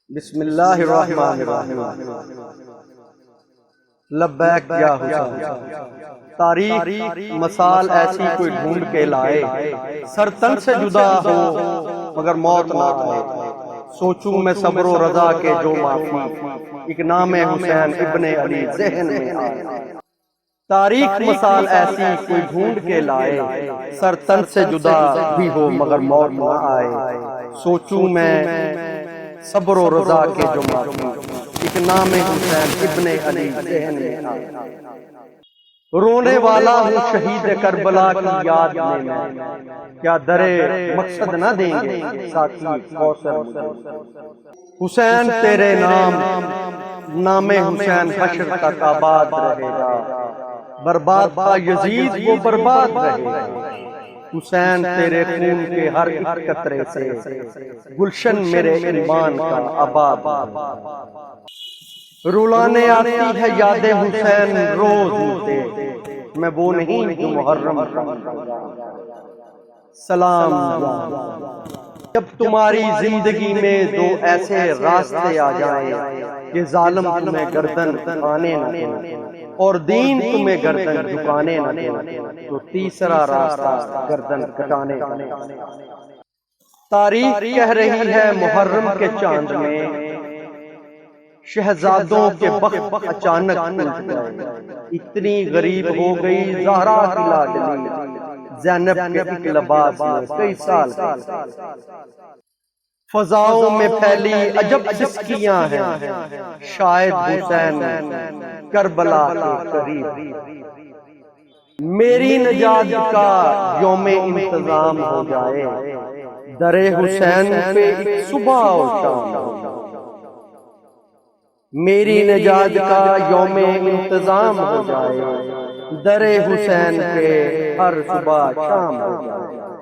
بسم اللہ الرحمن الرحیم۔ لبیک یا حسین، تاریخ مثال ایسی کوئی ڈھونڈ کے لائے، سر تن سے جدا ہو مگر موت نہ آئے۔ سوچوں میں صبر و رضا کے جو معافی، ایک نام حسین ابن علی ذہن میں آئے۔ تاریخ مثال ایسی کوئی ڈھونڈ کے لائے، سر تن سے جدا بھی ہو مگر موت نہ آئے۔ سوچوں میں صبر و رضا کے جو معافی، ایک نام حسین ابن علی ذہن میں آئے۔ رونے والا ہوں شہید کربلا کی یاد میں، کیا درے مقصد نہ دیں گے ساتھی کوثر مجھے۔ حسین تیرے نام حسین حشر تک آباد رہے گا، برباد تھا یزید وہ برباد رہے گا۔ حسین تیرے خون کے ہر ایک قطرے سے گلشن میرے ایمان کا آباد۔ رلانے آتی ہے یاد حسین روز مجھے، میں وہ نہیں جو محرم سلام۔ جب تمہاری زندگی میں دو ایسے راستے آ جائیں کہ ظالم تمہیں گردن جھکانے نہ دے اور دین تمہیں گردن جھکانے نہ دے، تو تیسرا راستہ گردن کٹانے کا۔ تاریخ کہہ رہی ہے محرم کے چاند میں شہزادوں کے بخت اچانک الٹ گئے۔ اتنی غریب ہو گئی زہرا کی لاڈلی، زینب کے ایک لباس میں کئی سال۔ فضاؤں میں پھیلی عجب سسکیاں ہیں، شاید حسین کربلا کے قریب۔ میری نجات کا یوم انتظام ہو جائے، در حسین پہ ایک صبح اور شام ہو جائے۔ میری نجات کا یوم انتظام ہو جائے، در حسین پہ ہر صبح شام ہو جائے۔